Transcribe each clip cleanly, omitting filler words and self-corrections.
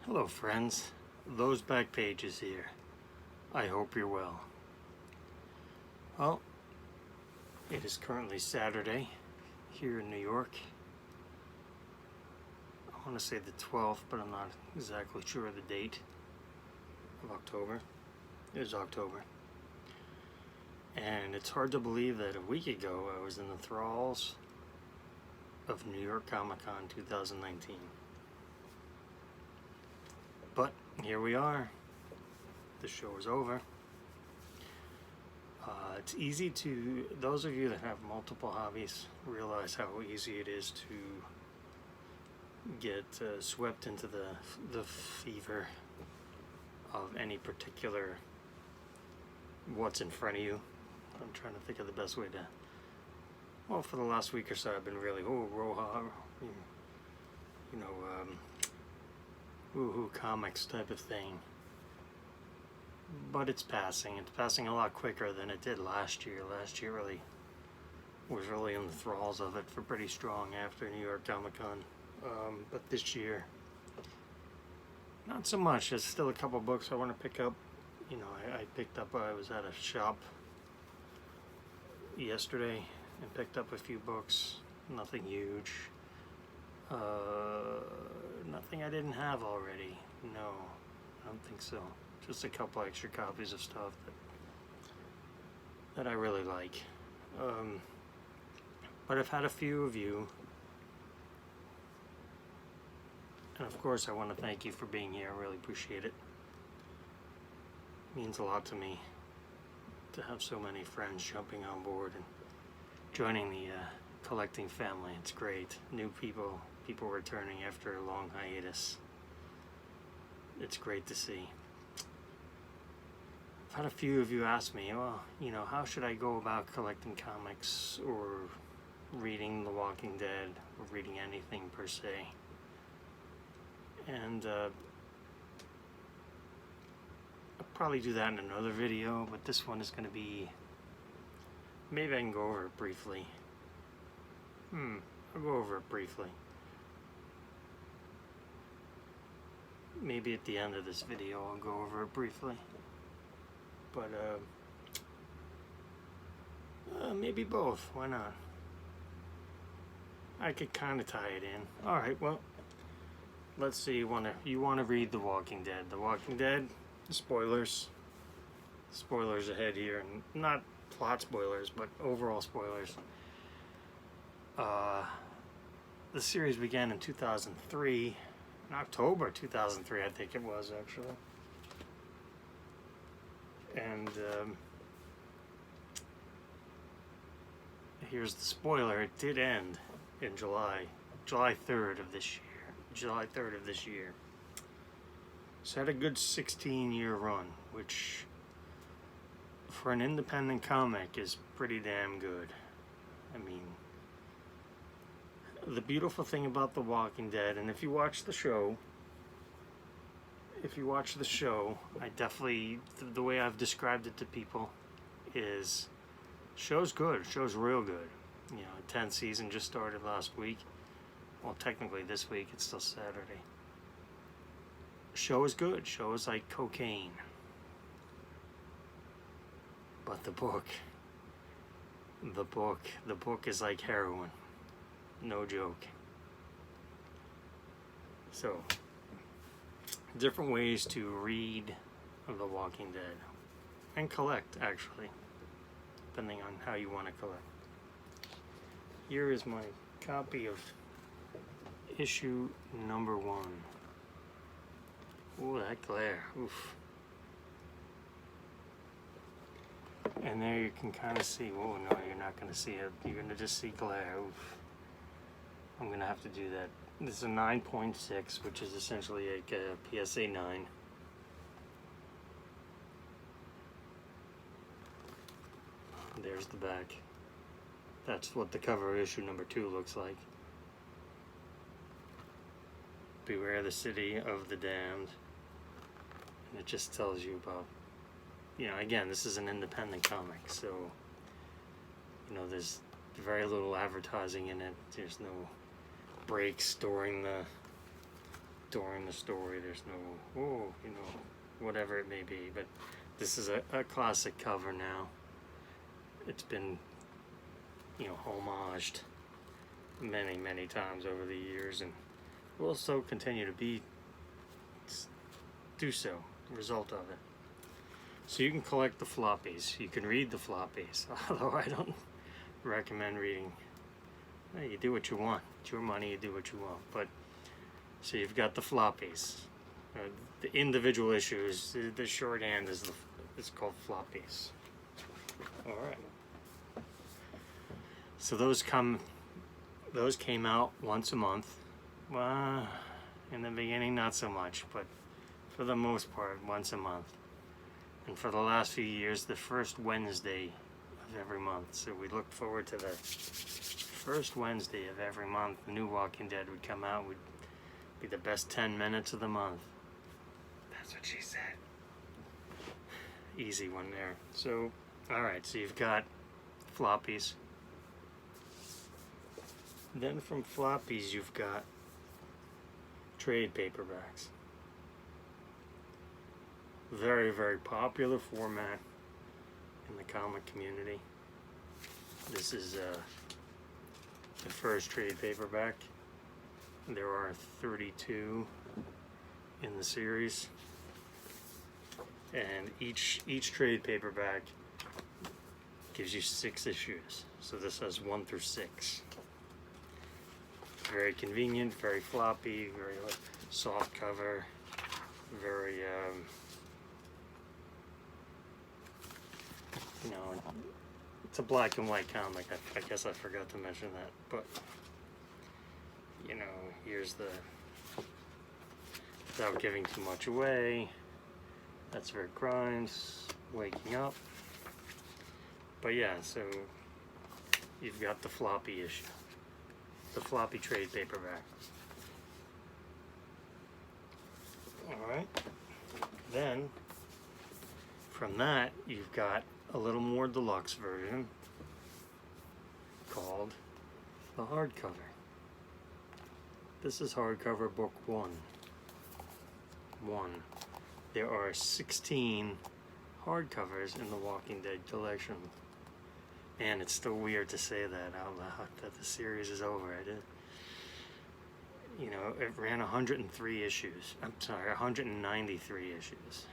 Hello friends, Those Back Pages here. I hope you're well. Well, it is currently Saturday here in New York. I want to say the 12th, but I'm not exactly sure of the date of October. It is October. And it's hard to believe that a week ago I was in the thralls of New York Comic Con 2019. But here we are. The show is over. It's easy to, those of you that have multiple hobbies realize how easy it is to get swept into the fever of any particular what's in front of you. I'm trying to think of the best way to, well, for the last week or so I've been really, Roha, woohoo comics type of thing. But it's passing. It's passing a lot quicker than it did last year. Last year really was really in the thralls of it for pretty strong after New York Comic Con. But this year, not so much. There's still a couple books I want to pick up. You know, I picked up, I was at a shop yesterday and picked up a few books. Nothing huge. Nothing I didn't have already. No, I don't think so. Just a couple extra copies of stuff that I really like. But I've had a few of you, and of course I want to thank you for being here. I really appreciate it. It means a lot to me to have so many friends jumping on board and joining the collecting family. It's great. New people returning after a long hiatus. It's great to see. I've had a few of you ask me, well, you know, how should I go about collecting comics or reading The Walking Dead or reading anything per se? And I'll probably do that in another video, but this one is going to be, maybe I can go over it briefly. I'll go over it briefly. Maybe at the end of this video I'll go over it briefly. But maybe both. Why not? I could kind of tie it in. All right. Well, let's see. You want to read The Walking Dead? The Walking Dead. Spoilers. Spoilers ahead here, and not plot spoilers, but overall spoilers. The series began in 2003, in October 2003, I think it was actually. And here's the spoiler: it did end in July 3rd of this year. July 3rd of this year. So it had a good 16-year run, which for an independent comic is pretty damn good. I mean, the beautiful thing about The Walking Dead, and if you watch the show, I definitely, the way I've described it to people is, show's good, show's real good. You know, 10th season just started last week. Well, technically this week, it's still Saturday. Show is good, show is like cocaine. But the book is like heroin. No joke. So, different ways to read The Walking Dead and collect, actually, depending on how you want to collect. Here is my copy of issue number 1. Ooh, that glare. Oof. And there you can kind of see, oh no, you're not going to see it. You're going to just see glare. Oof. I'm going to have to do that. This is a 9.6, which is essentially like a PSA 9. There's the back. That's what the cover of issue number 2 looks like. Beware the city of the damned. And it just tells you about, you know, again, this is an independent comic, so, you know, there's very little advertising in it. There's no breaks during during the story. There's no, whatever it may be. But this is a classic cover now. It's been, homaged many, many times over the years, and will so continue to do so, result of it. So you can collect the floppies, you can read the floppies, although I don't recommend reading. You do what you want, it's your money, you do what you want. But so you've got the floppies, the individual issues, the shorthand is it's called floppies. All right. So those came out once a month. Well, in the beginning, not so much, but for the most part, once a month. And for the last few years, the first Wednesday of every month. So we looked forward to the first Wednesday of every month. The new Walking Dead would come out, would be the best 10 minutes of the month. That's what she said. Easy one there. So, alright, so you've got floppies. Then from floppies, you've got trade paperbacks. Very, very popular format in the comic community. This is the first trade paperback. There are 32 in the series, and each trade paperback gives you 6 issues. So this has 1 through 6. Very convenient, very floppy, very soft cover, very it's a black and white comic. I guess I forgot to mention that, but here's the, without giving too much away, that's Rick Grimes waking up. But yeah, so you've got the floppy issue, the floppy trade paperback. Alright, then from that you've got a little more deluxe version called the hardcover. This is hardcover book 1. There are 16 hardcovers in the Walking Dead collection. And it's still weird to say that out loud, that the series is over. It ran 103 issues. I'm sorry, 193 issues.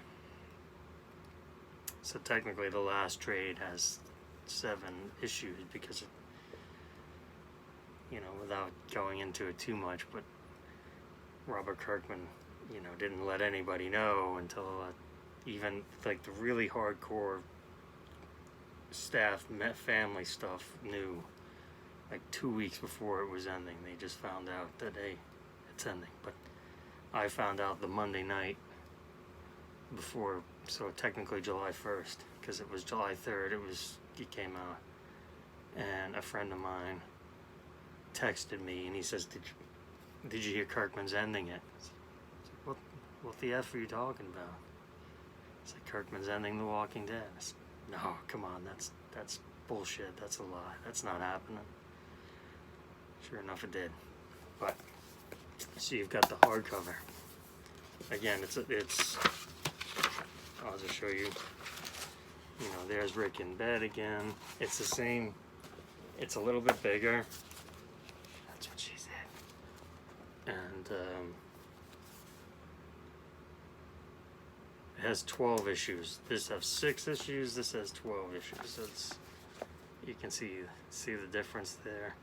So technically the last trade has 7 issues because, without going into it too much, but Robert Kirkman, didn't let anybody know until even like the really hardcore staff, family stuff knew, like 2 weeks before it was ending. They just found out that, hey, it's ending. But I found out the Monday night before, so technically July 1st, because it was July 3rd, it came out. And a friend of mine texted me and he says, did you hear Kirkman's ending it? I said, what the F are you talking about? He said, Kirkman's ending The Walking Dead. I said, no, come on, that's bullshit, that's a lie, that's not happening. Sure enough it did. But, so you've got the hardcover. Again, it's I'll just show you. There's Rick in bed again. It's the same. It's a little bit bigger. That's what she said. And it has 12 issues. This has 6 issues. This has 12 issues. So you can see the difference there.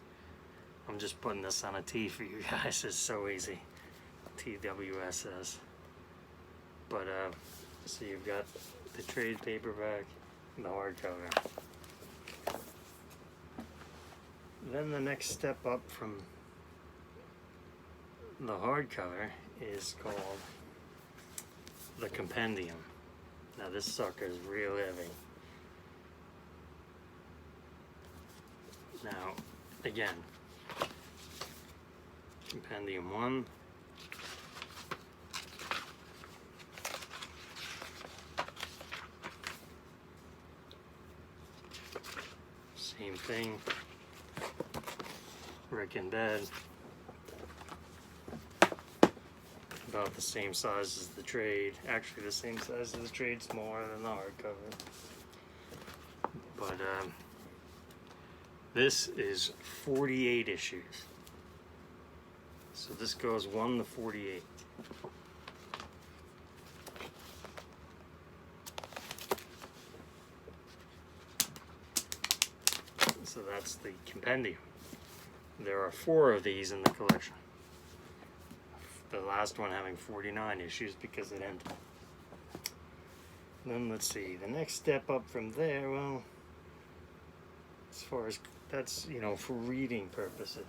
I'm just putting this on a T for you guys. It's so easy. TWSS. But so you've got the trade paperback and the hardcover. Then the next step up from the hardcover is called the compendium. Now this sucker is real heavy. Now, again, compendium 1. Same thing. Rick in bed. about the same size as the trade. Actually, the same size as the trade, smaller than the hardcover. But this is 48 issues. So this goes 1 to 48. So that's the compendium. There are 4 of these in the collection. The last one having 49 issues because it ended. Then let's see, the next step up from there, well, as far as that's, you know, for reading purposes.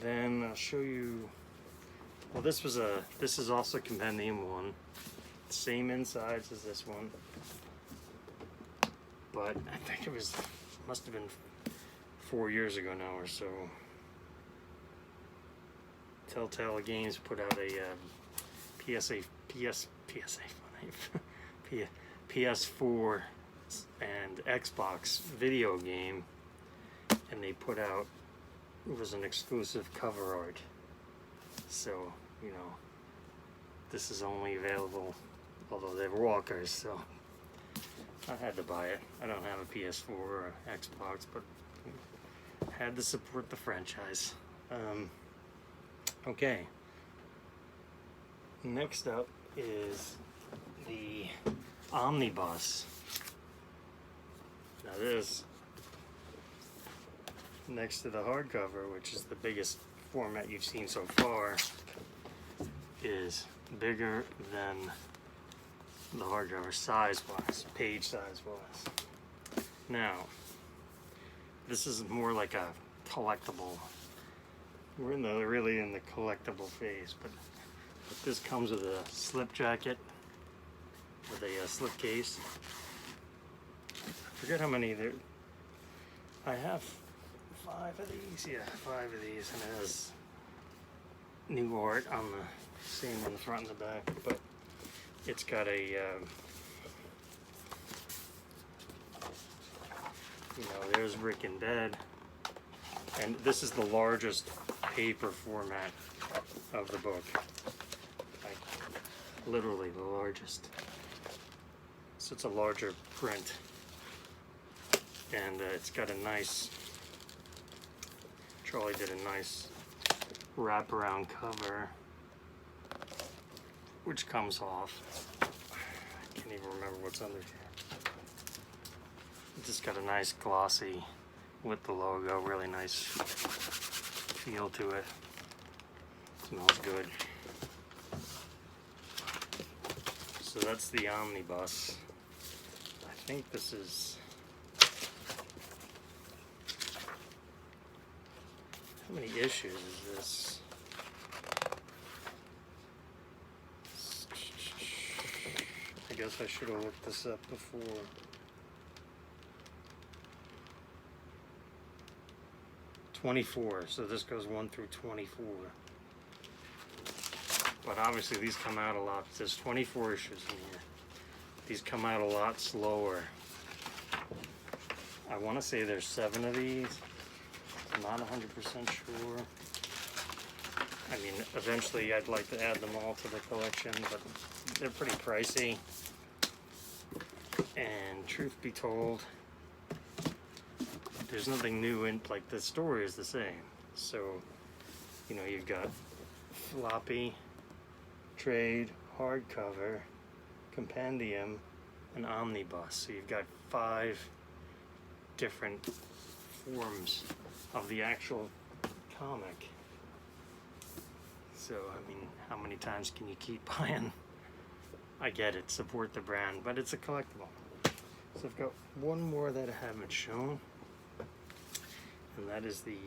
Then I'll show you, well, this is also compendium 1. Same insides as this one. But I think must have been 4 years ago now or so. Telltale Games put out a PS4 and Xbox video game, and they put out, it was an exclusive cover art. So, you know, this is only available, although they're walkers, so I had to buy it. I don't have a PS4 or Xbox, but had to support the franchise. Okay. Next up is the Omnibus. Now this, next to the hardcover, which is the biggest format you've seen so far, is bigger than the hardcover size-wise, page size-wise. Now, this is more like a collectible. We're really in the collectible phase, but this comes with a slip jacket with a slip case. I forget how many there. I have 5 of these. Yeah, 5 of these, and it has new art on the same on the front and the back. But it's got a, you know, there's Rick in bed, and this is the largest paper format of the book, like literally the largest. So it's a larger print, and it's got a nice, Charlie did a nice wraparound cover, which comes off. I can't even remember what's under here. It's just got a nice glossy with the logo, really nice feel to it. Smells good. So that's the Omnibus. I think this is, how many issues is this? I guess I should have looked this up before. '24, so this goes 1 through 24. But obviously these come out a lot. There's 24 issues in here. These come out a lot slower. I want to say there's 7 of these. I'm not 100% sure. I mean, eventually I'd like to add them all to the collection, but they're pretty pricey. And truth be told, there's nothing new in, like, the story is the same. So, you know, you've got floppy, trade, hardcover, compendium, and omnibus. So you've got 5 different forms of the actual comic. So, I mean, how many times can you keep buying? I get it, support the brand, but it's a collectible. So I've got one more that I haven't shown, and that is the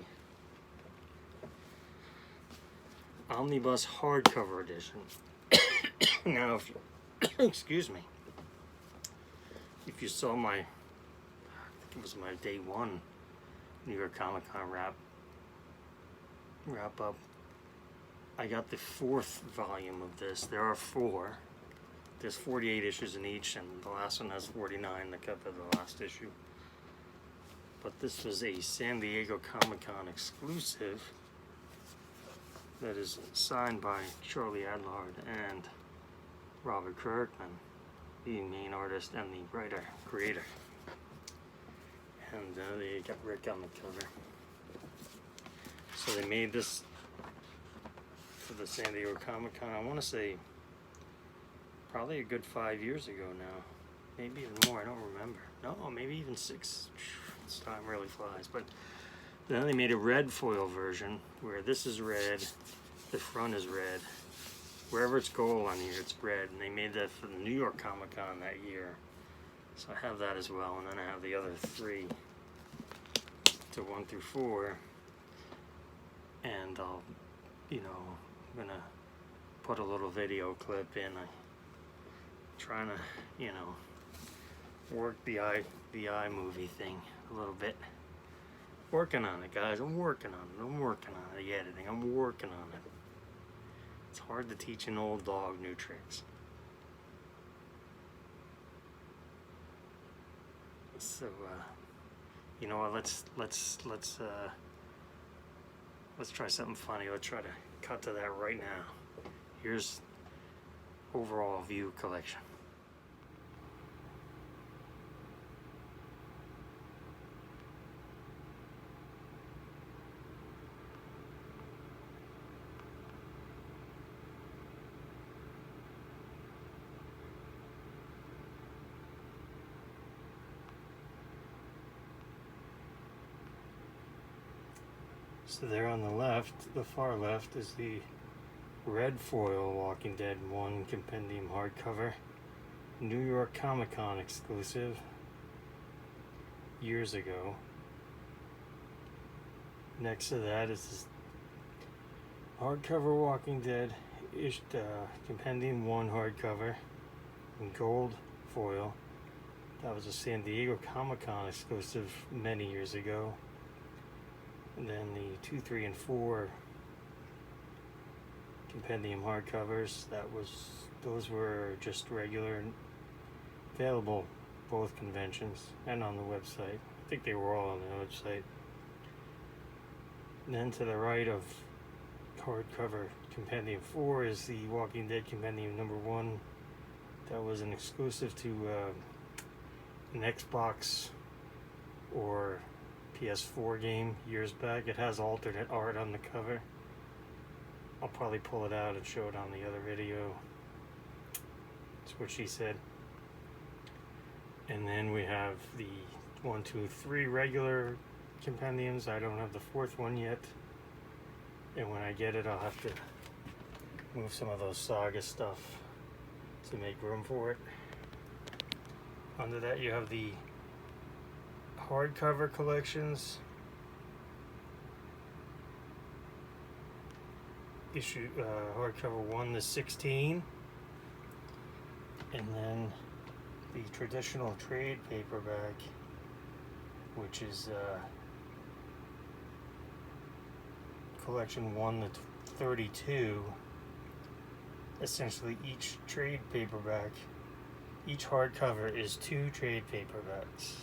Omnibus hardcover edition. Now, if you, excuse me, if you saw my, I think it was my day 1 New York Comic Con wrap up, I got the 4th volume of this. There are 4. There's 48 issues in each, and the last one has 49 that cover the last issue. But this was a San Diego Comic Con exclusive. that is signed by Charlie Adlard and Robert Kirkman, the main artist and the writer, creator. And they got Rick on the cover. So they made this for the San Diego Comic-Con, I want to say probably a good 5 years ago now. Maybe even more, I don't remember. No, maybe even 6. This time really flies. But then they made a red foil version where this is red, the front is red. Wherever it's gold on here, it's red. And they made that for the New York Comic-Con that year. So I have that as well. And then I have the other 3 to 1 through 4. And I'll, I'm going to put a little video clip in. I'm trying to, work the iMovie thing a little bit. Working on it, guys. I'm working on it. The editing. I'm working on it. It's hard to teach an old dog new tricks. So, you know what? Let's try something funny. Let's try to cut to that right now. Here's overall view collection. So there on the left, the far left, is the red foil Walking Dead 1 compendium hardcover, New York Comic-Con exclusive, years ago. Next to that is this hardcover Walking Dead compendium 1 hardcover in gold foil. That was a San Diego Comic-Con exclusive many years ago. And then the 2, 3, and 4 compendium hardcovers, those were just regular, available both conventions and on the website. I think they were all on the website. And then to the right of hardcover compendium 4 is the Walking Dead compendium number 1. That was an exclusive to an Xbox or PS4 game years back. It has alternate art on the cover. I'll probably pull it out and show it on the other video. That's what she said. And then we have the 1, 2, 3 regular compendiums. I don't have the 4th one yet. And when I get it, I'll have to move some of those Saga stuff to make room for it. Under that you have the hardcover collections, issue hardcover 1 to 16, and then the traditional trade paperback, which is collection 1 to 32. Essentially, each trade paperback, each hardcover is 2 trade paperbacks.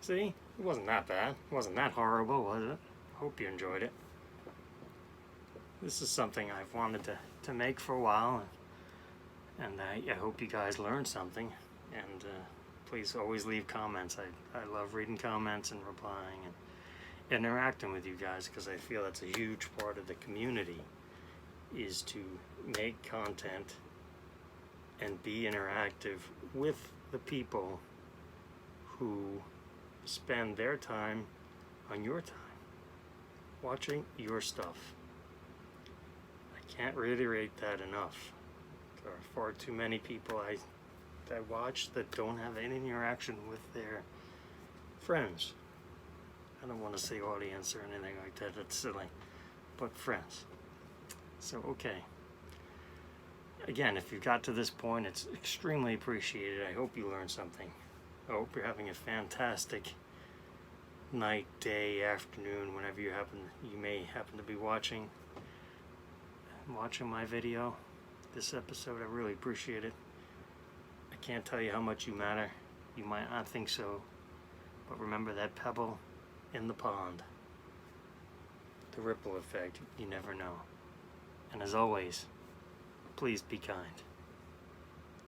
See? It wasn't that bad. It wasn't that horrible, was it? Hope you enjoyed it. This is something I've wanted to make for a while, and I hope you guys learned something. And please always leave comments. I love reading comments and replying and interacting with you guys, because I feel that's a huge part of the community, is to make content and be interactive with the people who spend their time on your time watching your stuff. I can't reiterate that enough. There are far too many people that watch that don't have any interaction with their friends. I don't want to say audience or anything like that, that's silly, but friends. So okay, again, if you've got to this point, it's extremely appreciated. I hope you learned something. I hope you're having a fantastic night, day, afternoon, whenever you may happen to be watching my video, this episode. I really appreciate it. I can't tell you how much you matter. You might not think so, but remember that pebble in the pond. The ripple effect, you never know. And as always, please be kind.